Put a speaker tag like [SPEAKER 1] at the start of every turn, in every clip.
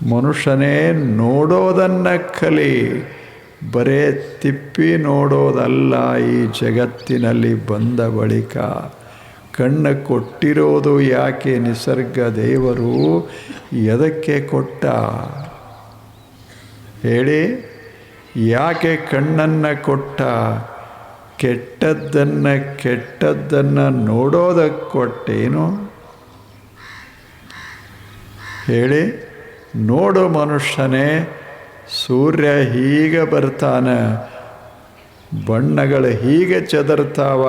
[SPEAKER 1] ಮನುಷ್ಯನೇ ನೋಡೋದನ್ನು ಕಲಿ, ಬರೇ ತಿಪ್ಪಿ ನೋಡೋದಲ್ಲ. ಈ ಜಗತ್ತಿನಲ್ಲಿ ಬಂದ ಬಳಿಕ ಕಣ್ಣು ಕೊಟ್ಟಿರೋದು ಯಾಕೆ? ನಿಸರ್ಗ ದೇವರು ಎದಕ್ಕೆ ಕೊಟ್ಟ ಹೇಳಿ? ಯಾಕೆ ಕಣ್ಣನ್ನು ಕೊಟ್ಟ? ಕೆಟ್ಟದ್ದನ್ನು ನೋಡೋದಕ್ಕೆ ಕೊಟ್ಟೇನು ಹೇಳಿ? ನೋಡು ಮನುಷ್ಯನೇ, ಸೂರ್ಯ ಹೀಗೆ ಬರ್ತಾನೆ, ಬಣ್ಣಗಳು ಹೀಗೆ ಚದರ್ತಾವ,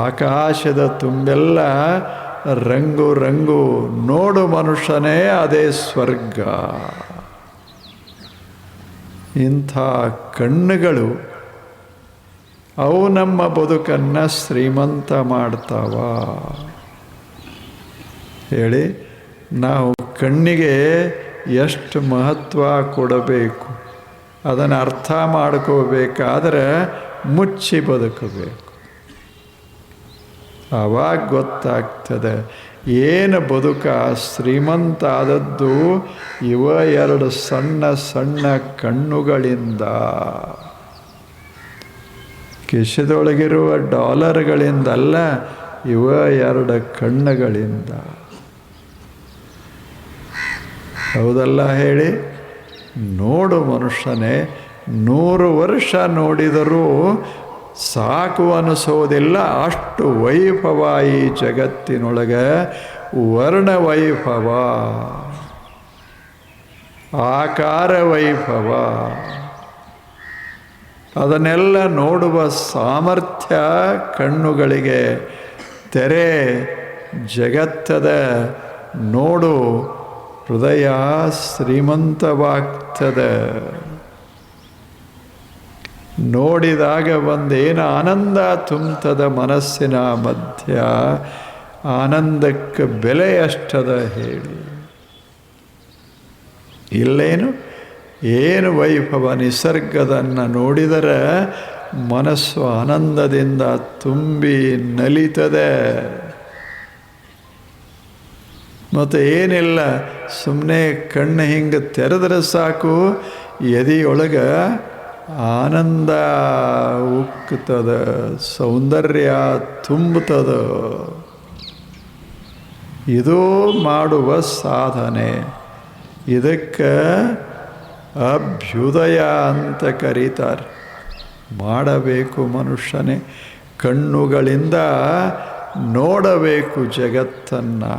[SPEAKER 1] ಆಕಾಶದ ತುಂಬೆಲ್ಲ ರಂಗು ರಂಗು. ನೋಡು ಮನುಷ್ಯನೇ, ಅದೇ ಸ್ವರ್ಗ. ಇಂಥ ಕಣ್ಣುಗಳು ಅವು ನಮ್ಮ ಬದುಕನ್ನು ಶ್ರೀಮಂತ ಮಾಡ್ತಾವ ಹೇಳಿ? ನಾವು ಕಣ್ಣಿಗೆ ಎಷ್ಟು ಮಹತ್ವ ಕೊಡಬೇಕು ಅದನ್ನು ಅರ್ಥ ಮಾಡ್ಕೋಬೇಕಾದ್ರೆ ಮುಚ್ಚಿ ಬದುಕಬೇಕು. ಆವಾಗ ಗೊತ್ತಾಗ್ತದೆ ಏನು ಬದುಕ ಶ್ರೀಮಂತ ಆದದ್ದು ಇವ ಎರಡು ಸಣ್ಣ ಸಣ್ಣ ಕಣ್ಣುಗಳಿಂದ, ಕಿಶೆದೊಳಗಿರುವ ಡಾಲರ್ಗಳಿಂದಲ್ಲ, ಇವ ಎರಡು ಕಣ್ಣುಗಳಿಂದ. ಹೌದಲ್ಲ ಹೇಳಿ? ನೋಡು ಮನುಷ್ಯನೇ, 100 ವರ್ಷ ನೋಡಿದರೂ ಸಾಕು ಅನಿಸೋದಿಲ್ಲ. ಅಷ್ಟು ವೈಭವ ಈ ಜಗತ್ತಿನೊಳಗೆ, ವರ್ಣವೈಭವ, ಆಕಾರ ವೈಭವ, ಅದನ್ನೆಲ್ಲ ನೋಡುವ ಸಾಮರ್ಥ್ಯ ಕಣ್ಣುಗಳಿಗೆ. ತೆರೆ ಜಗತ್ತದ ನೋಡು, ಹೃದಯ ಶ್ರೀಮಂತವಾಗ್ತದೆ. ನೋಡಿದಾಗ ಒಂದೇನು ಆನಂದ ತುಂಬ್ತದ ಮನಸ್ಸಿನ ಮಧ್ಯ. ಆನಂದಕ್ಕೆ ಬೆಲೆ ಎಷ್ಟದ ಹೇಳಿ? ಇಲ್ಲೇನು ಏನು ವೈಭವ? ನಿಸರ್ಗದನ್ನು ನೋಡಿದರೆ ಮನಸ್ಸು ಆನಂದದಿಂದ ತುಂಬಿ ನಲಿತದೆ. ಮತ್ತು ಏನಿಲ್ಲ, ಸುಮ್ಮನೆ ಕಣ್ಣು ಹಿಂಗೆ ತೆರೆದ್ರೆ ಸಾಕು, ಎದೆಯೊಳಗೆ ಆನಂದ ಉಕ್ಕುತ್ತದ, ಸೌಂದರ್ಯ ತುಂಬುತ್ತದ. ಇದು ಮಾಡುವ ಸಾಧನೆ. ಇದಕ್ಕೆ ಅಭ್ಯುದಯ ಅಂತ ಕರೀತಾರೆ. ಮಾಡಬೇಕು ಮನುಷ್ಯನೇ. ಕಣ್ಣುಗಳಿಂದ ನೋಡಬೇಕು ಜಗತ್ತನ್ನು,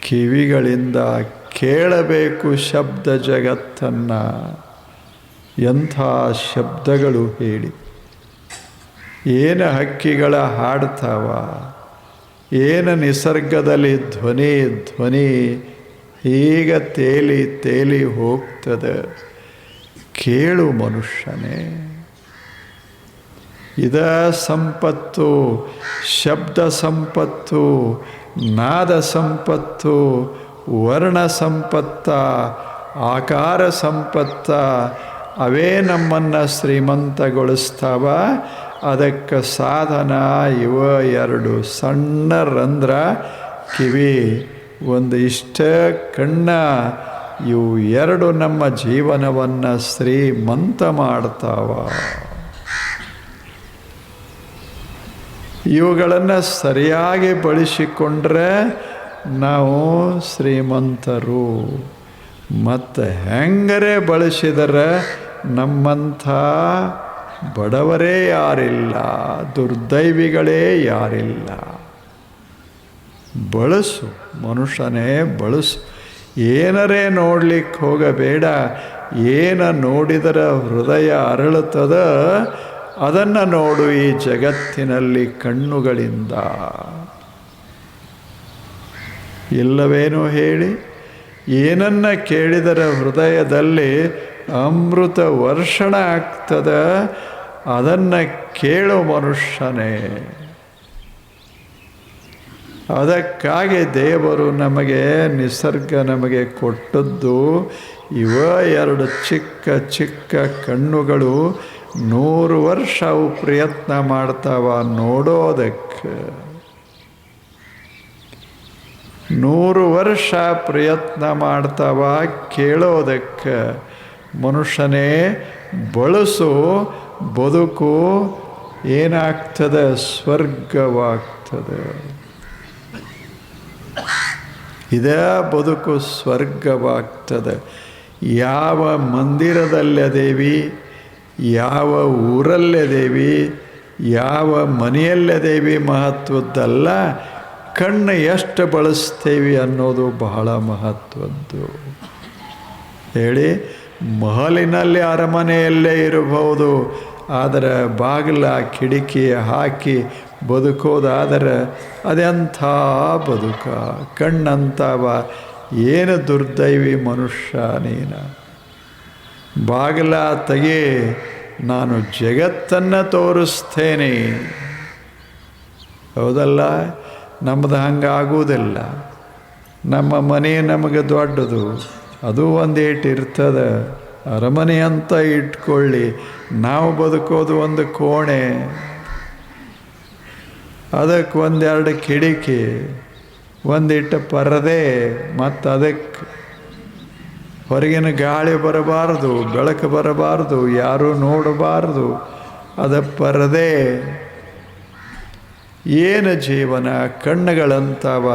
[SPEAKER 1] ಕಿವಿಗಳಿಂದ ಕೇಳಬೇಕು ಶಬ್ದ ಜಗತ್ತನ್ನು. ಎಂಥ ಶಬ್ದಗಳು ಹೇಳಿ! ಏನು ಹಕ್ಕಿಗಳ ಹಾಡ್ತಾವ, ಏನು ನಿಸರ್ಗದಲ್ಲಿ ಧ್ವನಿ ಧ್ವನಿ ಹೀಗೆ ತೇಲಿ ತೇಲಿ ಹೋಗ್ತದೆ. ಕೇಳು ಮನುಷ್ಯನೇ. ಇದ ಸಂಪತ್ತು, ಶಬ್ದ ಸಂಪತ್ತು, ನಾದ ಸಂಪತ್ತು, ವರ್ಣ ಸಂಪತ್ತ, ಆಕಾರ ಸಂಪತ್ತ. ಅವೇ ನಮ್ಮನ್ನು ಶ್ರೀಮಂತಗೊಳಿಸ್ತಾವ. ಅದಕ್ಕೆ ಸಾಧನ ಇವ ಎರಡು ಸಣ್ಣ ರಂಧ್ರ, ಕಿವಿ, ಒಂದು ಇಷ್ಟ ಕಣ್ಣ. ಇವು ಎರಡು ನಮ್ಮ ಜೀವನವನ್ನು ಶ್ರೀಮಂತ ಮಾಡ್ತಾವ. ಇವುಗಳನ್ನು ಸರಿಯಾಗಿ ಬಳಸಿಕೊಂಡ್ರೆ ನಾವು ಶ್ರೀಮಂತರು. ಮತ್ತು ಹೆಂಗರೆ ಬಳಸಿದರೆ ನಮ್ಮಂಥ ಬಡವರೇ ಯಾರಿಲ್ಲ, ದುರ್ದೈವಿಗಳೇ ಯಾರಿಲ್ಲ. ಬಳಸು ಮನುಷ್ಯನೇ, ಬಳಸು. ಏನರೇ ನೋಡ್ಲಿಕ್ಕೆ ಹೋಗಬೇಡ. ಏನು ನೋಡಿದರೆ ಹೃದಯ ಅರಳುತ್ತದ ಅದನ್ನು ನೋಡು ಈ ಜಗತ್ತಿನಲ್ಲಿ ಕಣ್ಣುಗಳಿಂದ. ಇಲ್ಲವೇನೋ ಹೇಳಿ? ಏನನ್ನ ಕೇಳಿದರೆ ಹೃದಯದಲ್ಲಿ ಅಮೃತ ವರ್ಷಣ ಆಗ್ತದೆ, ಅದನ್ನು ಕೇಳು ಮನುಷ್ಯನೇ. ಅದಕ್ಕಾಗಿ ದೇವರು ನಮಗೆ, ನಿಸರ್ಗ ನಮಗೆ ಕೊಟ್ಟದ್ದು ಇವ ಎರಡು ಚಿಕ್ಕ ಚಿಕ್ಕ ಕಣ್ಣುಗಳು. 100 ವರ್ಷ ಅವು ಪ್ರಯತ್ನ ಮಾಡ್ತಾವ ನೋಡೋದಕ್ಕೆ. 100 ವರ್ಷ ಪ್ರಯತ್ನ ಮಾಡ್ತಾವ ಕೇಳೋದಕ್ಕೆ. ಮನುಷ್ಯನೇ ಬಳಸೋ ಬದುಕು ಏನಾಗ್ತದೆ? ಸ್ವರ್ಗವಾಗ್ತದೆ. ಇದೇ ಬದುಕು ಸ್ವರ್ಗವಾಗ್ತದೆ. ಯಾವ ಮಂದಿರದಲ್ಲದೇವಿ, ಯಾವ ಊರಲ್ಲದೇವಿ, ಯಾವ ಮನೆಯಲ್ಲದೇವಿ ಮಹತ್ವದ್ದಲ್ಲ, ಕಣ್ಣು ಎಷ್ಟು ಬಳಸ್ತೇವೆ ಅನ್ನೋದು ಬಹಳ ಮಹತ್ವದ್ದು. ಹೇಳಿ, ಮಹಲಿನಲ್ಲಿ ಅರಮನೆಯಲ್ಲೇ ಇರಬಹುದು, ಆದರೆ ಬಾಗಿಲ ಕಿಟಕಿ ಹಾಕಿ ಬದುಕೋದಾದರೆ ಅದೆಂಥ ಬದುಕ? ಕಣ್ಣಂತವ ಏನು ದುರ್ದೈವಿ ಮನುಷ್ಯ ನೀನು. ಬಾಗಿಲ ತೆಗೆ, ನಾನು ಜಗತ್ತನ್ನು ತೋರಿಸ್ತೇನೆ. ಹೌದಲ್ಲ? ನಮ್ಮದು ಹಂಗಾಗುವುದಿಲ್ಲ. ನಮ್ಮ ಮನೆ ನಮಗೆ ದೊಡ್ಡದು, ಅದು ಒಂದೇಟು ಇರ್ತದೆ. ಅರಮನೆ ಅಂತ ಇಟ್ಕೊಳ್ಳಿ, ನಾವು ಬದುಕೋದು ಒಂದು ಕೋಣೆ, ಅದಕ್ಕೆ ಒಂದೆರಡು ಕಿಟಕಿ, ಒಂದಿಟ್ಟು ಪರದೆ, ಮತ್ತು ಅದಕ್ಕೆ ಹೊರಗಿನ ಗಾಳಿ ಬರಬಾರ್ದು, ಬೆಳಕು ಬರಬಾರ್ದು, ಯಾರೂ ನೋಡಬಾರ್ದು, ಅದ ಪರದೆ. ಏನು ಜೀವನ? ಕಣ್ಣುಗಳಂತವ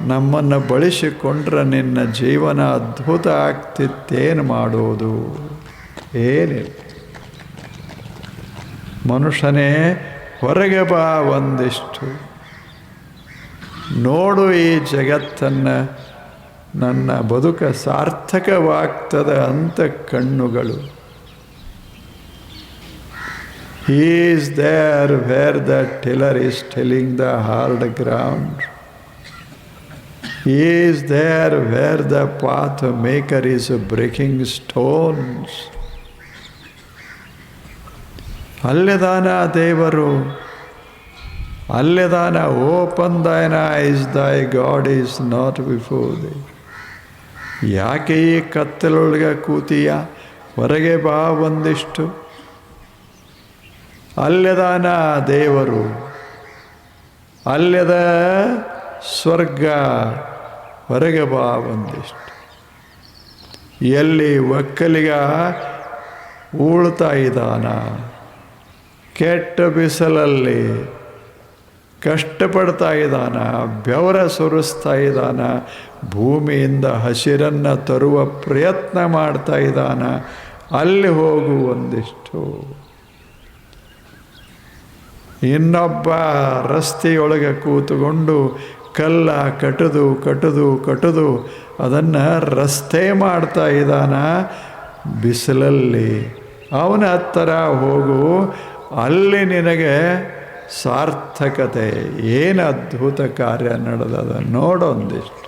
[SPEAKER 1] ನಮ್ಮನ್ನು ಬಳಸಿಕೊಂಡ್ರೆ ನಿನ್ನ ಜೀವನ ಅದ್ಭುತ ಆಗ್ತಿತ್ತೇನು ಮಾಡೋದು? ಏನಿಲ್ಲ. ಮನುಷ್ಯನೇ ಹೊರಗೆ ಬಾ, ಒಂದಿಷ್ಟು ನೋಡು ಈ ಜಗತ್ತನ್ನು. ನನ್ನ ಬದುಕ ಸಾರ್ಥಕವಾಗ್ತದೆ ಅಂತ ಕಣ್ಣುಗಳು. He is there where the tiller is tilling the hard ground. He is there where the path maker is breaking stones. ಅಲ್ಲೆದಾನ ದೇವರು, ಅಲ್ಲೆದಾನ. Open thine eyes, thy God is not before thee. ಯಾಕೆ ಈ ಕತ್ತಲೊಳಗೆ ಕೂತೀಯ? ಹೊರಗೆ ಬಾ ಒಂದಿಷ್ಟು. ಅಲ್ಲೆದಾನ ದೇವರು, ಅಲ್ಲೆದ ಸ್ವರ್ಗ, ಹೊರಗೆ ಬಾ ಒಂದಿಷ್ಟು. ಎಲ್ಲಿ ಒಕ್ಕಲಿಗ ಉಳ್ತಾ ಇದ್ದಾನ, ಕೆಟ್ಟ ಬಿಸಿಲಲ್ಲಿ ಕಷ್ಟಪಡ್ತಾ ಇದ್ದಾನ, ಬೆವರ ಸುರಿಸ್ತಾ ಇದ್ದಾನ, ಭೂಮಿಯಿಂದ ಹಸಿರನ್ನು ತರುವ ಪ್ರಯತ್ನ ಮಾಡ್ತಾ ಇದ್ದಾನ, ಅಲ್ಲಿ ಹೋಗು ಒಂದಿಷ್ಟು. ಇನ್ನೊಬ್ಬ ರಸ್ತೆಯೊಳಗೆ ಕೂತುಕೊಂಡು ಕಲ್ಲ ಕಟದು ಕಟದು ಕಟದು ಅದನ್ನು ರಸ್ತೆ ಮಾಡ್ತಾ ಇದ್ದಾನ ಬಿಸಿಲಲ್ಲಿ. ಅವನ ಹತ್ತಿರ ಹೋಗು, ಅಲ್ಲಿ ನಿನಗೆ ಸಾರ್ಥಕತೆ. ಏನು ಅದ್ಭುತ ಕಾರ್ಯ ನಡೆದದ ನೋಡೊಂದಿಷ್ಟು.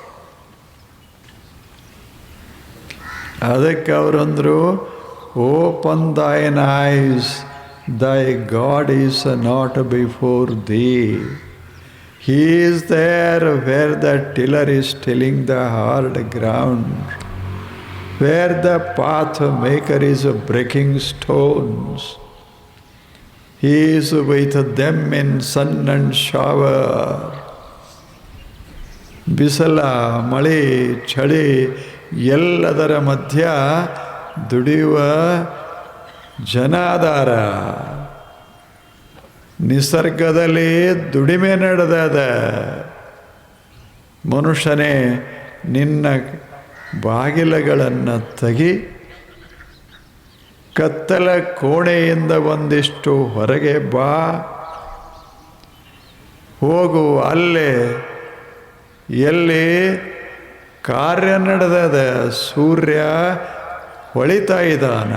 [SPEAKER 1] ಅದಕ್ಕೆ ಅವರಂದರು, open thine eyes, thy God is not before thee. He is there where the tiller is tilling the hard ground, where the path maker is breaking stones. He is with them in sun and shower. ಬಿಸಿಲ, ಮಳೆ, ಚಳಿ ಎಲ್ಲದರ ಮಧ್ಯ ದುಡಿಯುವ ಜನಾಧಾರ. ನಿಸರ್ಗದಲ್ಲಿ ದುಡಿಮೆ ನಡೆದದ. ಮನುಷ್ಯನೇ, ನಿನ್ನ ಬಾಗಿಲುಗಳನ್ನು ತೆಗಿ, ಕತ್ತಲ ಕೋಣೆಯಿಂದ ಒಂದಿಷ್ಟು ಹೊರಗೆ ಬಾ. ಹೋಗು ಅಲ್ಲೇ ಎಲ್ಲಿ ಕಾರ್ಯ ನಡೆದದ. ಸೂರ್ಯ ಹೊಳಿತಾ ಇದ್ದಾನ,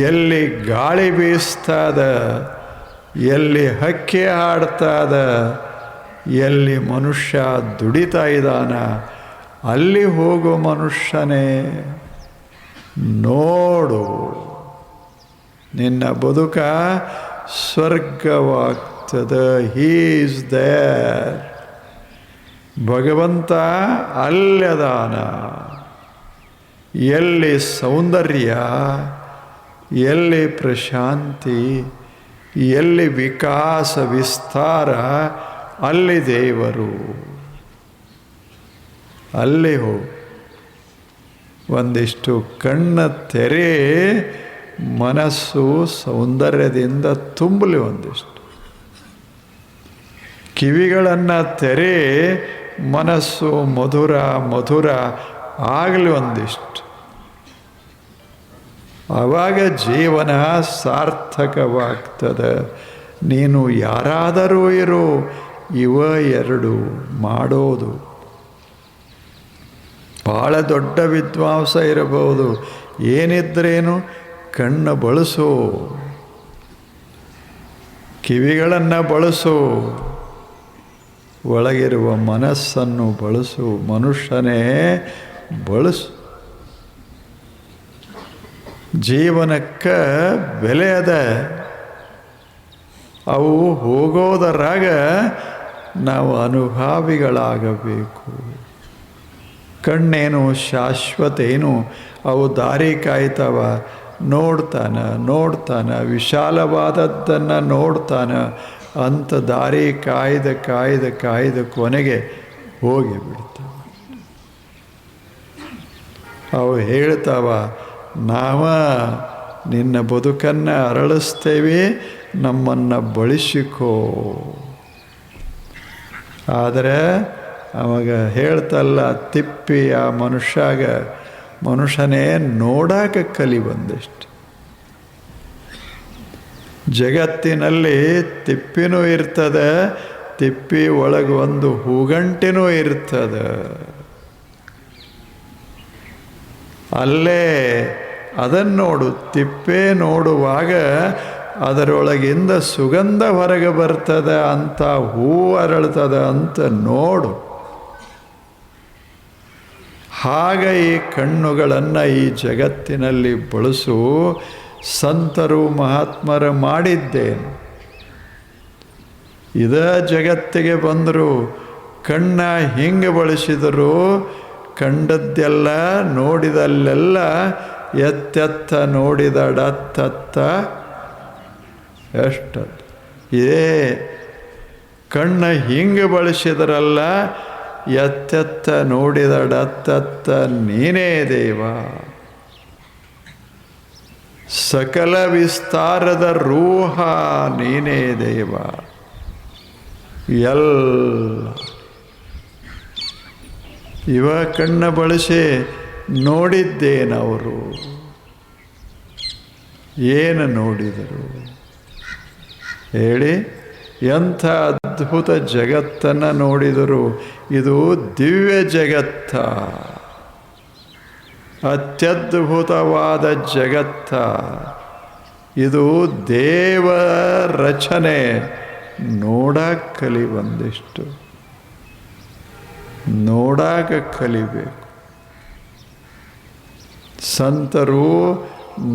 [SPEAKER 1] ಎಲ್ಲಿ ಗಾಳಿ ಬೀಸ್ತದ, ಎಲ್ಲಿ ಹಕ್ಕಿ ಹಾಡ್ತದ, ಎಲ್ಲಿ ಮನುಷ್ಯ ದುಡಿತಾ ಇದ್ದಾನ, ಅಲ್ಲಿ ಹೋಗು ಮನುಷ್ಯನೇ. ನೋಡು, ನಿನ್ನ ಬದುಕ ಸ್ವರ್ಗವಾಗ್ತದೆ. He is there. ಭಗವಂತ ಅಲ್ಲದಾನ. ಎಲ್ಲಿ ಸೌಂದರ್ಯ, ಎಲ್ಲಿ ಪ್ರಶಾಂತಿ, ಎಲ್ಲಿ ವಿಕಾಸ ವಿಸ್ತಾರ, ಅಲ್ಲಿ ದೇವರು. ಅಲ್ಲಿ ಹೋಗು. ಒಂದಿಷ್ಟು ಕಣ್ಣ ತೆರೆ, ಮನಸ್ಸು ಸೌಂದರ್ಯದಿಂದ ತುಂಬಲಿ. ಒಂದಿಷ್ಟು ಕಿವಿಗಳನ್ನು ತೆರೆ, ಮನಸ್ಸು ಮಧುರ ಮಧುರ ಆಗಲಿ ಒಂದಿಷ್ಟು. ಆವಾಗ ಜೀವನ ಸಾರ್ಥಕವಾಗ್ತದೆ. ನೀನು ಯಾರಾದರೂ ಇರು, ಇವ ಎರಡು ಮಾಡೋದು. ಭಾಳ ದೊಡ್ಡ ವಿದ್ವಾಂಸ ಇರಬಹುದು, ಏನಿದ್ರೇನು ಕಣ್ಣು ಬಳಸು, ಕಿವಿಗಳನ್ನು ಬಳಸು, ಒಳಗಿರುವ ಮನಸ್ಸನ್ನು ಬಳಸು. ಮನುಷ್ಯನೇ ಬಳಸು. ಜೀವನಕ್ಕೆ ಬೆಲೆ ಅದ. ಅವು ಹೋಗೋದರಾಗ ನಾವು ಅನುಭಾವಿಗಳಾಗಬೇಕು. ಕಣ್ಣೇನು ಶಾಶ್ವತ ಏನು, ಅವು ದಾರಿ ಕಾಯ್ತವ. ನೋಡ್ತಾನೆ ವಿಶಾಲವಾದದ್ದನ್ನು ನೋಡ್ತಾನೆ. ಅಂಥ ದಾರಿ ಕಾಯ್ದ ಕೊನೆಗೆ ಹೋಗಿಬಿಡ್ತಾವ. ಅವು ಹೇಳ್ತಾವ, ನಾವ ನಿನ್ನ ಬದುಕನ್ನು ಅರಳಿಸ್ತೇವೆ, ನಮ್ಮನ್ನು ಬಳಸಿಕೋ. ಆದರೆ ಅವಾಗ ಹೇಳ್ತಲ್ಲ ತಿಪ್ಪಿ ಆ ಮನುಷ್ಯನೇ ನೋಡಾಕ ಕಲಿ ಬಂದಿಷ್ಟು. ಜಗತ್ತಿನಲ್ಲಿ ತಿಪ್ಪಿನೂ ಇರ್ತದೆ, ತಿಪ್ಪಿ ಒಳಗೆ ಒಂದು ಹೂಗಂಟಿನೂ ಇರ್ತದೆ. ಅಲ್ಲೇ ಅದನ್ನು ನೋಡು. ತಿಪ್ಪೆ ನೋಡುವಾಗ ಅದರೊಳಗಿಂದ ಸುಗಂಧ ಹೊರಗೆ ಬರ್ತದೆ, ಅಂತ ಹೂ ಅರಳ್ತದೆ ಅಂತ ನೋಡು. ಹಾಗೆ ಈ ಕಣ್ಣುಗಳನ್ನು ಈ ಜಗತ್ತಿನಲ್ಲಿ ಬಳಸು. ಸಂತರು ಮಹಾತ್ಮರು ಮಾಡಿದ್ದೇನು? ಇದೇ ಜಗತ್ತಿಗೆ ಬಂದರು, ಕಣ್ಣ ಹಿಂಗೆ ಬಳಸಿದರು. ಕಂಡದ್ದೆಲ್ಲ ನೋಡಿದಲ್ಲೆಲ್ಲ ಎತ್ತೆತ್ತ ನೋಡಿದಡತ್ತತ್ತ ಎಷ್ಟದು. ಇದೇ ಕಣ್ಣ ಹಿಂಗೆ ಬಳಸಿದರಲ್ಲ, ಎತ್ತೆತ್ತ ನೋಡಿದಡತ್ತತ್ತ ನೀನೇ ದೇವ. ಸಕಲ ವಿಸ್ತಾರದ ರೂಹ ನೀನೇ ದೇವ. ಎಲ್ಲ ಇವ ಕಣ್ಣ ಬಳಸಿ ನೋಡಿದ್ದೇನವರು. ಏನು ನೋಡಿದರು ಹೇಳಿ? ಎಂಥ ಅದ್ಭುತ ಜಗತ್ತನ್ನು ನೋಡಿದರು. ಇದು ದಿವ್ಯ ಜಗತ್ತ, ಅತ್ಯದ್ಭುತವಾದ ಜಗತ್ತ. ಇದು ದೇವ ರಚನೆ. ನೋಡಾಕ ಕಲಿ, ಒಂದಿಷ್ಟು ನೋಡಾಕ ಕಲಿಬೇಕು. ಸಂತರು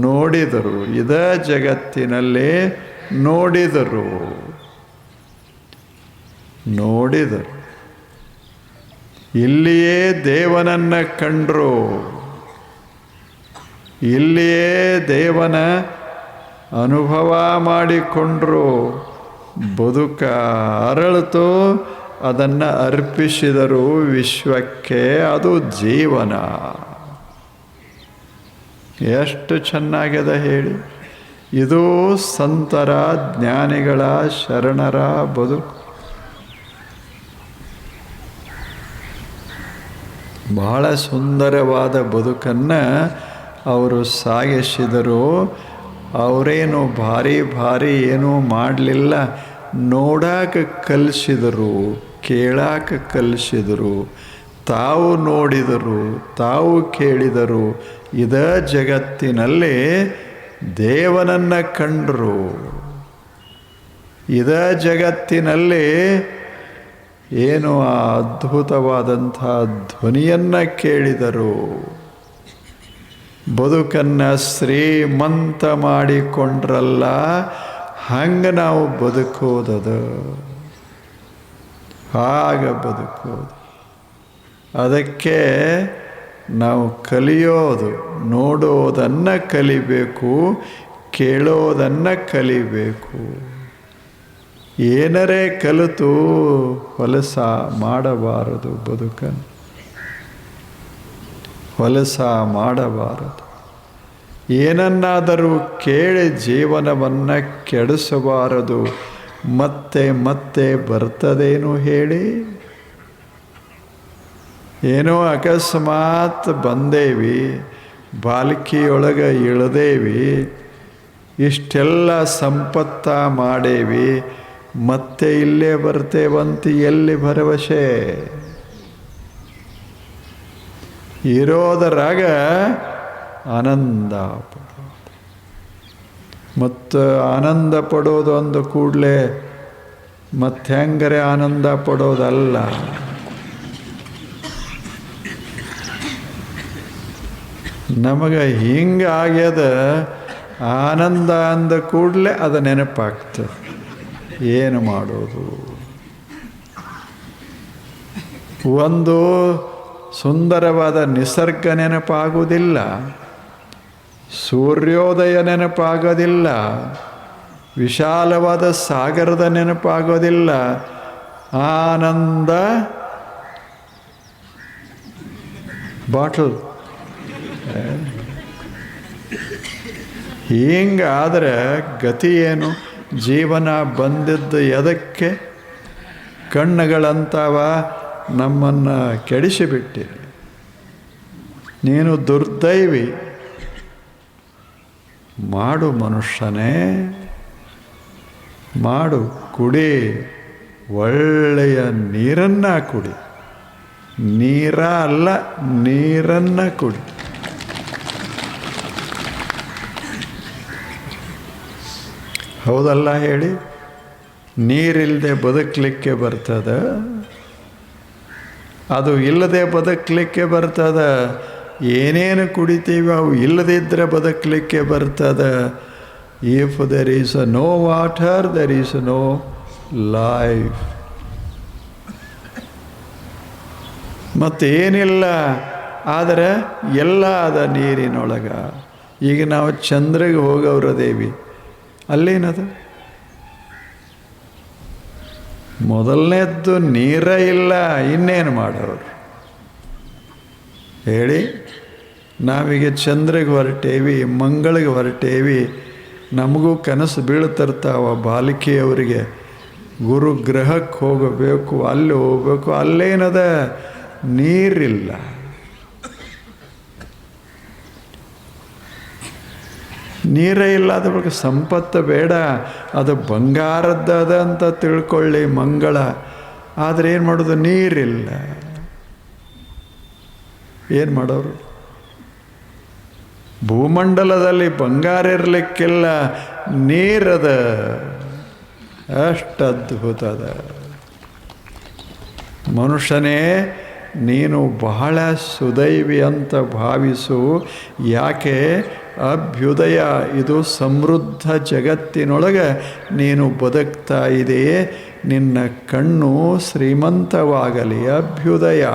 [SPEAKER 1] ನೋಡಿದರು, ಇದೇ ಜಗತ್ತಿನಲ್ಲಿ ನೋಡಿದರು. ಇಲ್ಲಿಯೇ ದೇವನನ್ನು ಕಂಡರು, ಇಲ್ಲಿಯೇ ದೇವನ ಅನುಭವ ಮಾಡಿಕೊಂಡ್ರು. ಬದುಕ ಅರಳಿತು, ಅದನ್ನು ಅರ್ಪಿಸಿದರು ವಿಶ್ವಕ್ಕೆ. ಅದು ಜೀವನ. ಎಷ್ಟು ಚೆನ್ನಾಗಿದೆ ಹೇಳಿ. ಇದು ಸಂತರ, ಜ್ಞಾನಿಗಳ, ಶರಣರ ಬದುಕು. ಬಹಳ ಸುಂದರವಾದ ಬದುಕನ್ನು ಅವರು ಸಾಗಿಸಿದರು. ಅವರೇನು ಭಾರಿ ಏನೂ ಮಾಡಲಿಲ್ಲ. ನೋಡಾಕ ಕಲಿಸಿದರು, ಕೇಳಾಕ ಕಲಿಸಿದರು. ತಾವು ನೋಡಿದರು, ತಾವು ಕೇಳಿದರು. ಇದೇ ಜಗತ್ತಿನಲ್ಲಿ ದೇವನನ್ನು ಕಂಡರು. ಇದೇ ಜಗತ್ತಿನಲ್ಲಿ ಏನು ಆ ಅದ್ಭುತವಾದಂಥ ಧ್ವನಿಯನ್ನು ಕೇಳಿದರು. ಬದುಕನ್ನು ಶ್ರೀಮಂತ ಮಾಡಿಕೊಂಡ್ರಲ್ಲ, ಹಂಗೆ ನಾವು ಬದುಕೋದದು, ಹಾಗೆ ಬದುಕೋದು. ಅದಕ್ಕೆ ನಾವು ಕಲಿಯೋದು, ನೋಡೋದನ್ನು ಕಲಿಬೇಕು, ಕೇಳೋದನ್ನು ಕಲಿಬೇಕು. ಏನರೇ ಕಲಿತು ಹೊಲಸ ಮಾಡಬಾರದು ಬದುಕನ್ನು. ಹೊಲಸ ಮಾಡಬಾರದು. ಏನನ್ನಾದರೂ ಕೇಳಿ ಜೀವನವನ್ನು ಕೆಡಿಸಬಾರದು. ಮತ್ತೆ ಮತ್ತೆ ಬರ್ತದೇನು ಹೇಳಿ? ಏನೋ ಅಕಸ್ಮಾತ್ ಬಂದೇವಿ, ಬಾಲ್ಕಿಯೊಳಗೆ ಇಳ್ದೇವಿ, ಇಷ್ಟೆಲ್ಲ ಸಂಪತ್ತ ಮಾಡೇವಿ, ಮತ್ತೆ ಇಲ್ಲೇ ಬರ್ತೇವಂತ ಎಲ್ಲಿ ಭರವಸೆ? ಇರೋದರಾಗ ಆನಂದ ಪಡೋದು. ಮತ್ತು ಆನಂದ ಪಡೋದು ಅಂದ ಕೂಡಲೇ ಮತ್ತೆ ಹೆಂಗರೆ ಆನಂದ ಪಡೋದಲ್ಲ. ನಮಗೆ ಹಿಂಗಾಗ್ಯದ, ಆನಂದ ಅಂದ ಕೂಡಲೇ ಅದು ನೆನಪಾಗ್ತದೆ. ಏನು ಮಾಡೋದು? ಒಂದು ಸುಂದರವಾದ ನಿಸರ್ಗ ನೆನಪಾಗುವುದಿಲ್ಲ, ಸೂರ್ಯೋದಯ ನೆನಪಾಗೋದಿಲ್ಲ, ವಿಶಾಲವಾದ ಸಾಗರದ ನೆನಪಾಗೋದಿಲ್ಲ. ಆನಂದ ಬಾಟಲ್. ಹಿಂಗಾದರೆ ಗತಿ ಏನು? ಜೀವನ ಬಂದಿದ್ದು ಎದಕ್ಕೆ? ಕಣ್ಣುಗಳಂತವ ನಮ್ಮನ್ನು ಕೆಡಿಸಿಬಿಟ್ಟಿರಿ. ನೀನು ದುರ್ದೈವಿ. ಮಾಡು ಮನುಷ್ಯನೇ, ಮಾಡು. ಕುಡಿ, ಒಳ್ಳೆಯ ನೀರನ್ನು ಕುಡಿ. ನೀರ ಅಲ್ಲ, ನೀರನ್ನು ಕುಡಿ. ಹೌದಲ್ಲ ಹೇಳಿ? ನೀರಿಲ್ಲದೆ ಬದುಕಲಿಕ್ಕೆ ಬರ್ತದ? ಅದು ಇಲ್ಲದೆ ಬದುಕಲಿಕ್ಕೆ ಬರ್ತದ? ಏನೇನು ಕುಡಿತೀವಿ ಅವು ಇಲ್ಲದಿದ್ದರೆ ಬದುಕಲಿಕ್ಕೆ ಬರ್ತದ? If there is no water there is no life. ಮತ್ತೇನಿಲ್ಲ, ಆದರೆ ಎಲ್ಲ ಅದ ನೀರಿನೊಳಗ. ಈಗ ನಾವು ಚಂದ್ರಿಗೆ ಹೋಗವ್ರದೇವಿ, ಅಲ್ಲೇನದು? ಮೊದಲನೇದ್ದು ನೀರ ಇಲ್ಲ, ಇನ್ನೇನು ಮಾಡೋರು ಹೇಳಿ? ನಾವೀಗ ಚಂದ್ರಿಗೆ ಹೊರಟೇವಿ, ಮಂಗಳಿಗೆ ಹೊರಟೇವಿ. ನಮಗೂ ಕನಸು ಬೀಳ್ತಿರ್ತಾವ ಬಾಲಿಕೆಯವರಿಗೆ, ಗುರುಗ್ರಹಕ್ಕೆ ಹೋಗಬೇಕು, ಅಲ್ಲಿ ಹೋಗಬೇಕು. ಅಲ್ಲೇನದ? ನೀರಿಲ್ಲ. ನೀರೇ ಇಲ್ಲ, ಅದ್ರ ಬಗ್ಗೆ ಸಂಪತ್ತು ಬೇಡ, ಅದು ಬಂಗಾರದ್ದದ ಅಂತ ತಿಳ್ಕೊಳ್ಳಿ ಮಂಗಳ. ಆದರೆ ಏನು ಮಾಡೋದು? ನೀರಿಲ್ಲ. ಏನು ಮಾಡೋರು? ಭೂಮಂಡಲದಲ್ಲಿ ಬಂಗಾರ ಇರಲಿಕ್ಕಿಲ್ಲ, ನೀರದ. ಅಷ್ಟು ಅದ್ಭುತ ಅದ. ಮನುಷ್ಯನೇ, ನೀನು ಬಹಳ ಸುದೈವಿ ಅಂತ ಭಾವಿಸು. ಯಾಕೆ? ಅಭ್ಯುದಯ, ಇದು ಸಮೃದ್ಧ ಜಗತ್ತಿನೊಳಗೆ ನೀನು ಬದುಕ್ತಾ ಇದೆ. ನಿನ್ನ ಕಣ್ಣು ಶ್ರೀಮಂತವಾಗಲಿ, ಅಭ್ಯುದಯ.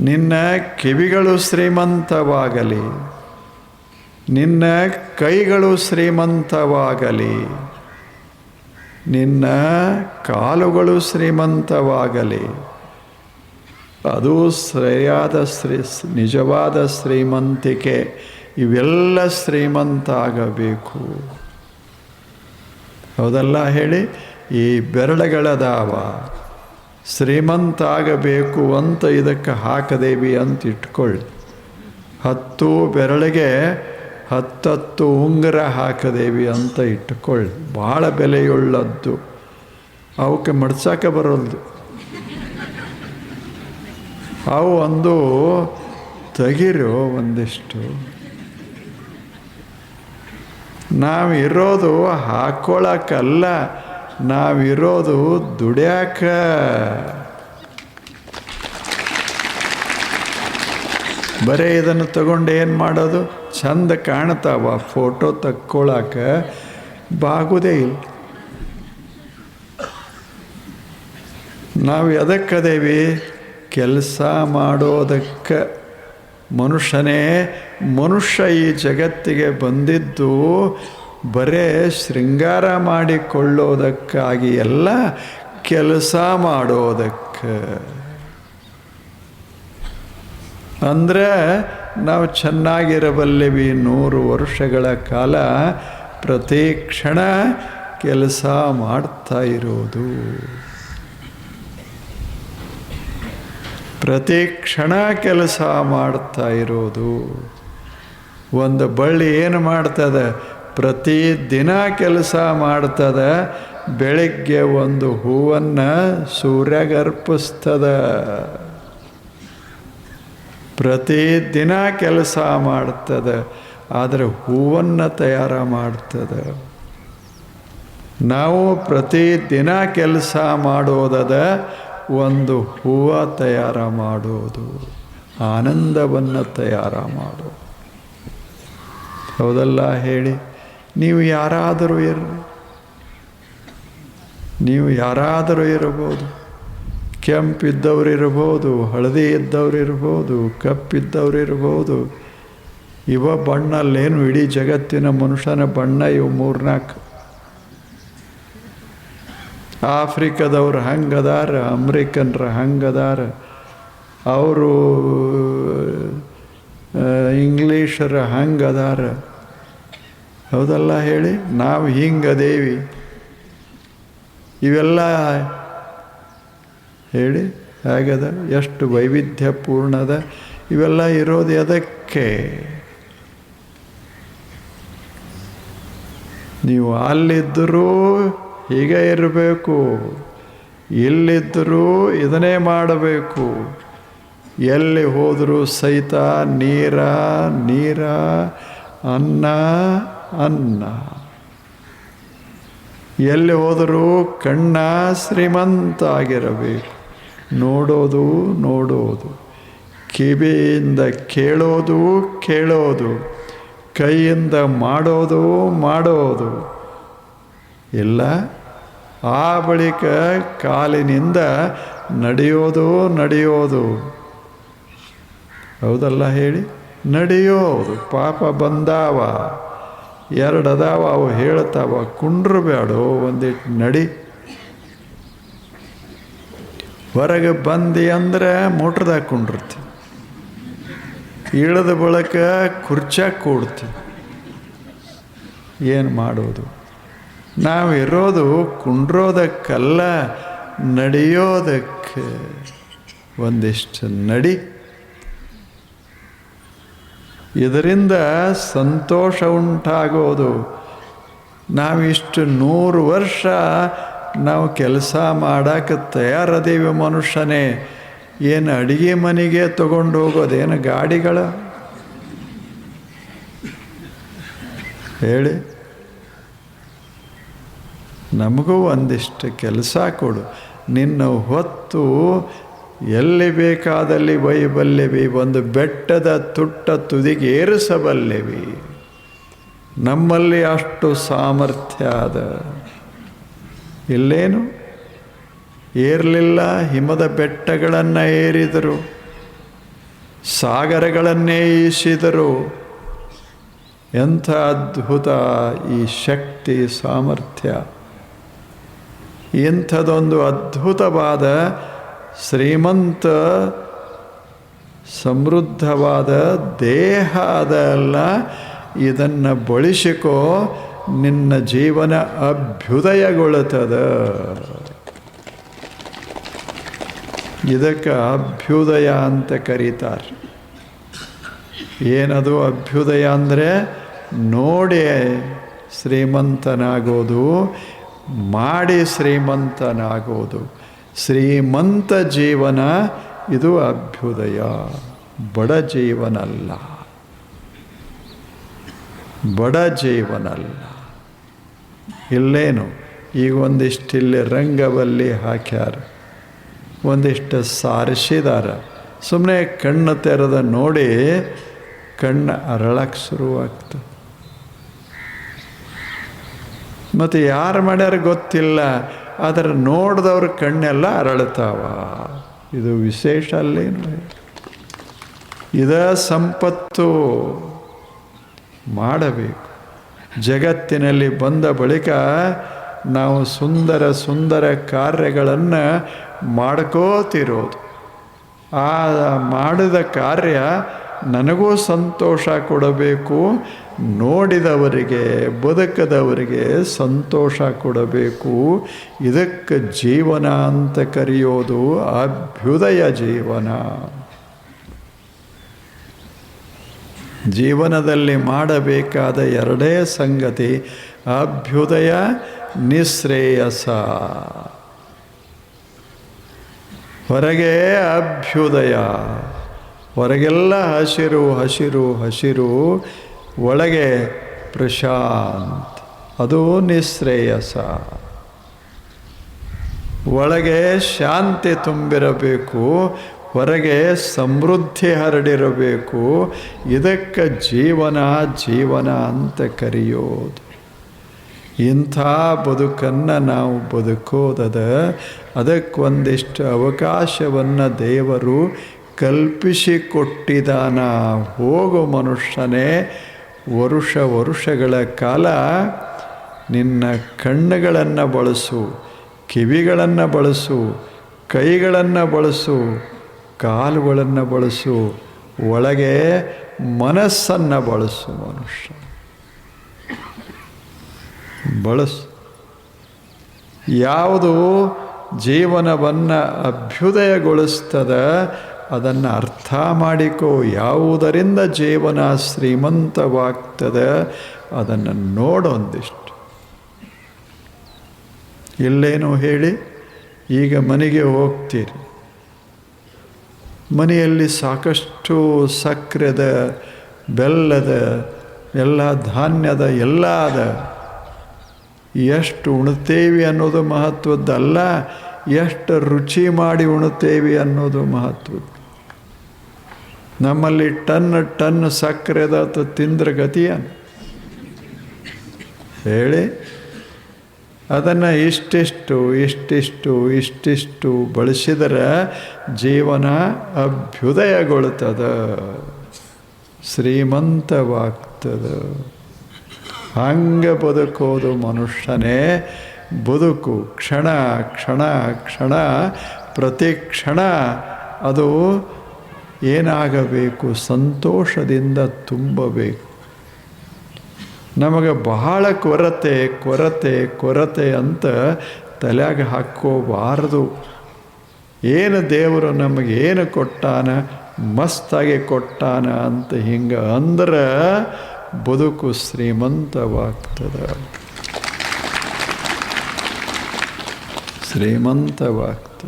[SPEAKER 1] ನಿನ್ನ ಕಿವಿಗಳು ಶ್ರೀಮಂತವಾಗಲಿ, ನಿನ್ನ ಕೈಗಳು ಶ್ರೀಮಂತವಾಗಲಿ, ನಿನ್ನ ಕಾಲುಗಳು ಶ್ರೀಮಂತವಾಗಲಿ. ಅದು ಸರಿಯಾದ ನಿಜವಾದ ಶ್ರೀಮಂತಿಕೆ. ಇವೆಲ್ಲ ಶ್ರೀಮಂತ ಆಗಬೇಕು. ಹೌದಲ್ಲ ಹೇಳಿ? ಈ ಬೆರಳುಗಳದಾವ, ಶ್ರೀಮಂತ ಆಗಬೇಕು ಅಂತ ಇದಕ್ಕೆ ಹಾಕದೇವಿ ಅಂತ ಇಟ್ಕೊಳ್ಳಿ. 10 ಬೆರಳಿಗೆ 10 ಉಂಗುರ ಹಾಕದೇವಿ ಅಂತ ಇಟ್ಕೊಳ್ಳಿ. ಭಾಳ ಬೆಲೆಯುಳ್ಳದ್ದು. ಅವಕ್ಕೆ ಮಡ್ಸಕ್ಕೆ ಬರೋಲ್ದು. ಅವು ಒಂದು ತೆಗಿರೋ ಒಂದಿಷ್ಟು. ನಾವಿರೋದು ಹಾಕ್ಕೊಳಕ್ಕಲ್ಲ, ನಾವಿರೋದು ದುಡ್ಯಾಕ. ಬರೀ ಇದನ್ನು ತಗೊಂಡು ಏನು ಮಾಡೋದು? ಚಂದ ಕಾಣ್ತಾವ, ಫೋಟೋ ತಕ್ಕೊಳಕ ಬಾಗುದೇ ಇಲ್ಲ. ನಾವು ಎದಕ್ಕದೇವಿ? ಕೆಲಸ ಮಾಡೋದಕ್ಕೆ. ಮನುಷ್ಯನೇ, ಮನುಷ್ಯ ಈ ಜಗತ್ತಿಗೆ ಬಂದಿದ್ದು ಬರೇ ಶೃಂಗಾರ ಮಾಡಿಕೊಳ್ಳೋದಕ್ಕಾಗಿ ಎಲ್ಲ, ಕೆಲಸ ಮಾಡೋದಕ್ಕೆ. ಅಂದರೆ ನಾವು ಚೆನ್ನಾಗಿರಬಲ್ಲೆವಿ. 100 ವರ್ಷಗಳ ಕಾಲ ಪ್ರತಿ ಕ್ಷಣ ಕೆಲಸ ಮಾಡ್ತಾ ಇರೋದು, ಪ್ರತಿ ಕ್ಷಣ ಕೆಲಸ ಮಾಡ್ತಾ ಇರೋದು. ಒಂದು ಬಳ್ಳಿ ಏನು ಮಾಡ್ತದೆ? ಪ್ರತಿ ದಿನ ಕೆಲಸ ಮಾಡ್ತದೆ. ಬೆಳಗ್ಗೆ ಒಂದು ಹೂವನ್ನು ಸೂರ್ಯಗರ್ಪಿಸ್ತದೆ. ಪ್ರತಿದಿನ ಕೆಲಸ ಮಾಡ್ತದೆ, ಆದರೆ ಹೂವನ್ನು ತಯಾರು ಮಾಡ್ತದೆ. ನಾವು ಪ್ರತಿದಿನ ಕೆಲಸ ಮಾಡೋದದ ಒಂದು ಹೂವು ತಯಾರು ಮಾಡೋದು, ಆನಂದವನ್ನು ತಯಾರು ಮಾಡೋದು. ಹೌದಲ್ಲ ಹೇಳಿ? ನೀವು ಯಾರಾದರೂ ಇರ್ರಿ, ನೀವು ಯಾರಾದರೂ ಇರಬಹುದು. ಕೆಂಪಿದ್ದವ್ರು ಇರ್ಬೋದು, ಹಳದಿ ಇದ್ದವ್ರು ಇರ್ಬೋದು, ಕಪ್ಪಿದ್ದವ್ರು ಇರ್ಬೋದು. ಇವ ಬಣ್ಣಲ್ಲೇನು ಇಡೀ ಜಗತ್ತಿನ ಮನುಷ್ಯನ ಬಣ್ಣ ಇವು 3-4. ಆಫ್ರಿಕಾದವ್ರು ಹಂಗದಾರ, ಅಮ್ರಿಕನ್ರ ಹಂಗದಾರ, ಅವರು ಇಂಗ್ಲೀಷರ ಹಂಗದಾರ. ಹೌದಲ್ಲ ಹೇಳಿ? ನಾವು ಹಿಂಗದೇವಿ. ಇವೆಲ್ಲ ಹೇಳಿ ಹೇಗದ? ಎಷ್ಟು ವೈವಿಧ್ಯಪೂರ್ಣದ. ಇವೆಲ್ಲ ಇರೋದು ಎದಕ್ಕೆ? ನೀವು ಅಲ್ಲಿದ್ದರೂ ಹೀಗೆ ಇರಬೇಕು, ಇಲ್ಲಿದ್ದರೂ ಇದನ್ನೇ ಮಾಡಬೇಕು. ಎಲ್ಲಿ ಹೋದರೂ ಸಹಿತ ನೀರ ನೀರ, ಅನ್ನ ಅನ್ನ. ಎಲ್ಲಿ ಹೋದರೂ ಕಣ್ಣ ಶ್ರೀಮಂತ ಆಗಿರಬೇಕು. ನೋಡೋದು ನೋಡೋದು, ಕಿವಿಯಿಂದ ಕೇಳೋದು ಕೇಳೋದು, ಕೈಯಿಂದ ಮಾಡೋದು ಮಾಡೋದು. ಇಲ್ಲ, ಆ ಬಳಿಕ ಕಾಲಿನಿಂದ ನಡೆಯೋದು ನಡೆಯೋದು. ಹೌದಲ್ಲ ಹೇಳಿ? ನಡೆಯೋದು. ಪಾಪ ಬಂದಾವ, 2 ಅದಾವ, ಅವು ಹೇಳ್ತಾವ ಕುಂಡ್ರು ಬೇಡೋ, ಒಂದಿಟ್ಟು ನಡಿ. ಹೊರಗೆ ಬಂದು ಅಂದರೆ ಮೋಟ್ರದಾಗ ಕುಂಡಿರ್ತಿ, ಇಳಿದ ಬಳಿಕ ಕುರ್ಚಾಗ ಕೂಡ್ತಿ. ಏನು ಮಾಡೋದು? ನಾವು ಇರೋದು ಕುಂಡ್ರೋದಕ್ಕಲ್ಲ, ನಡೆಯೋದಕ್ಕೆ. ಒಂದಿಷ್ಟು ನಡಿ. ಇದರಿಂದ ಸಂತೋಷ ಉಂಟಾಗೋದು. ನಾವಿಷ್ಟು 100 ವರ್ಷ ನಾವು ಕೆಲಸ ಮಾಡೋಕ್ಕೆ ತಯಾರದೇವಿ ಮನುಷ್ಯನೇ. ಏನು ಅಡಿಗೆ ಮನೆಗೆ ತಗೊಂಡು ಹೋಗೋದೇನು ಗಾಡಿಗಳ? ಹೇಳಿ, ನಮಗೂ ಒಂದಿಷ್ಟು ಕೆಲಸ ಕೊಡು. ನಿನ್ನ ಹೊತ್ತು ಎಲ್ಲಿ ಬೇಕಾದಲ್ಲಿ ಒಯ್ಯಬಲ್ಲೆವಿ, ಒಂದು ಬೆಟ್ಟದ ತುಟ್ಟ ತುದಿಗೆ ಏರಿಸಬಲ್ಲೆವಿ. ನಮ್ಮಲ್ಲಿ ಅಷ್ಟು ಸಾಮರ್ಥ್ಯ ಅದ. ಇಲ್ಲೇನು ಏರಲಿಲ್ಲ. ಹಿಮದ ಬೆಟ್ಟಗಳನ್ನು ಏರಿದರು, ಸಾಗರಗಳನ್ನೇ ಈಸಿದರು. ಎಂಥ ಅದ್ಭುತ ಈ ಶಕ್ತಿ ಸಾಮರ್ಥ್ಯ! ಇಂಥದೊಂದು ಅದ್ಭುತವಾದ ಶ್ರೀಮಂತ ಸಮೃದ್ಧವಾದ ದೇಹ ಅದಲ್ಲ. ಇದನ್ನು ಬಳಸಿಕೋ, ನಿನ್ನ ಜೀವನ ಅಭ್ಯುದಯಗೊಳ್ಳುತ್ತದೆ. ಇದಕ್ಕೆ ಅಭ್ಯುದಯ ಅಂತ ಕರೀತಾರೆ. ಏನದು ಅಭ್ಯುದಯ ಅಂದರೆ? ನೋಡಿ ಶ್ರೀಮಂತನಾಗೋದು, ಮಾಡಿ ಶ್ರೀಮಂತನಾಗೋದು. ಶ್ರೀಮಂತ ಜೀವನ ಇದು ಅಭ್ಯುದಯ, ಬಡ ಜೀವನಲ್ಲ, ಬಡ ಜೀವನಲ್ಲ. ಇಲ್ಲೇನು ಈಗ ಒಂದಿಷ್ಟಿಲ್ಲಿ ರಂಗವಲ್ಲಿ ಹಾಕ್ಯಾರ, ಒಂದಿಷ್ಟು ಸಾರಿಸಿದಾರ. ಸುಮ್ಮನೆ ಕಣ್ಣು ತೆರೆದ ನೋಡಿ ಕಣ್ಣು ಅರಳಕ್ಕೆ ಶುರುವಾಗ್ತದೆ. ಮತ್ತು ಯಾರು ಮಾಡ್ಯಾರ ಗೊತ್ತಿಲ್ಲ, ಆದರೆ ನೋಡಿದವ್ರ ಕಣ್ಣೆಲ್ಲ ಅರಳ್ತಾವ. ಇದು ವಿಶೇಷ ಅಲ್ಲೇನು? ಇದ ಸಂಪತ್ತು ಮಾಡಬೇಕು. ಜಗತ್ತಿನಲ್ಲಿ ಬಂದ ಬಳಿಕ ನಾವು ಸುಂದರ ಸುಂದರ ಕಾರ್ಯಗಳನ್ನು ಮಾಡ್ಕೋತಿರೋದು. ಆ ಮಾಡಿದ ಕಾರ್ಯ ನನಗೂ ಸಂತೋಷ ಕೊಡಬೇಕು, ನೋಡಿದವರಿಗೆ ಬದುಕದವರಿಗೆ ಸಂತೋಷ ಕೊಡಬೇಕು. ಇದಕ್ಕೆ ಜೀವನ ಅಂತ ಕರೆಯೋದು ಅಭ್ಯುದಯ ಜೀವನ. ಜೀವನದಲ್ಲಿ ಮಾಡಬೇಕಾದ ಎರಡೇ ಸಂಗತಿ, ಅಭ್ಯುದಯ, ನಿಶ್ರೇಯಸ. ಹೊರಗೆ ಅಭ್ಯುದಯ, ಹೊರಗೆಲ್ಲ ಹಸಿರು ಹಸಿರು ಹಸಿರು, ಒಳಗೆ ಪ್ರಶಾಂತ್, ಅದು ನಿಶ್ರೇಯಸ. ಒಳಗೆ ಶಾಂತಿ ತುಂಬಿರಬೇಕು, ಹೊರಗೆ ಸಮೃದ್ಧಿ ಹರಡಿರಬೇಕು. ಇದಕ್ಕೆ ಜೀವನ ಜೀವನ ಅಂತ ಕರೆಯೋದು. ಇಂಥ ಬದುಕನ್ನು ನಾವು ಬದುಕೋದದ, ಅದಕ್ಕೊಂದಿಷ್ಟು ಅವಕಾಶವನ್ನು ದೇವರು ಕಲ್ಪಿಸಿಕೊಟ್ಟಿದ್ದಾನ. ಹೋಗು ಮನುಷ್ಯನೇ, ವರುಷಗಳ ಕಾಲ ನಿನ್ನ ಕಣ್ಣುಗಳನ್ನು ಬಳಸು, ಕಿವಿಗಳನ್ನು ಬಳಸು, ಕೈಗಳನ್ನು ಬಳಸು, ಕಾಲುಗಳನ್ನು ಬಳಸು, ಒಳಗೆ ಮನಸ್ಸನ್ನು ಬಳಸು. ಮನುಷ್ಯ ಬಳಸು. ಯಾವುದು ಜೀವನವನ್ನು ಅಭ್ಯುದಯಗೊಳಿಸ್ತದ ಅದನ್ನು ಅರ್ಥ ಮಾಡಿಕೋ. ಯಾವುದರಿಂದ ಜೀವನ ಶ್ರೀಮಂತವಾಗ್ತದೆ ಅದನ್ನು ನೋಡೊಂದಿಷ್ಟು. ಇಲ್ಲೇನು ಹೇಳಿ, ಈಗ ಮನೆಗೆ ಹೋಗ್ತೀರಿ, ಮನೆಯಲ್ಲಿ ಸಾಕಷ್ಟು ಸಕ್ಕರೆದ, ಬೆಲ್ಲದ, ಎಲ್ಲ ಧಾನ್ಯದ ಎಲ್ಲ ಅದ. ಎಷ್ಟು ಉಣ್ತೇವಿ ಅನ್ನೋದು ಮಹತ್ವದ್ದಲ್ಲ, ಎಷ್ಟು ರುಚಿ ಮಾಡಿ ಉಣ್ತೇವಿ ಅನ್ನೋದು ಮಹತ್ವದ್ದು. ನಮ್ಮಲ್ಲಿ ಟನ್ ಸಕ್ಕರೆದ ತಿಂದ್ರ ಗತಿಯ ಹೇಳಿ. ಅದನ್ನು ಇಷ್ಟಿಷ್ಟು ಬಳಸಿದರೆ ಜೀವನ ಅಭ್ಯುದಯಗೊಳ್ತದ, ಶ್ರೀಮಂತವಾಗ್ತದೆ. ಹಂಗೆ ಬದುಕೋದು ಮನುಷ್ಯನೇ. ಬದುಕು ಕ್ಷಣ ಕ್ಷಣ ಕ್ಷಣ ಪ್ರತಿ ಕ್ಷಣ ಅದು ಏನಾಗಬೇಕು, ಸಂತೋಷದಿಂದ ತುಂಬಬೇಕು. ನಮಗೆ ಬಹಳ ಕೊರತೆ ಅಂತ ತಲೆಯಾಗ ಹಾಕ್ಕೋಬಾರದು. ಏನು ದೇವರು ನಮಗೇನು ಕೊಟ್ಟಾನ, ಮಸ್ತಾಗಿ ಕೊಟ್ಟಾನ ಅಂತ ಹಿಂಗೆ ಅಂದ್ರೆ ಬದುಕು ಶ್ರೀಮಂತವಾಗ್ತದೆ.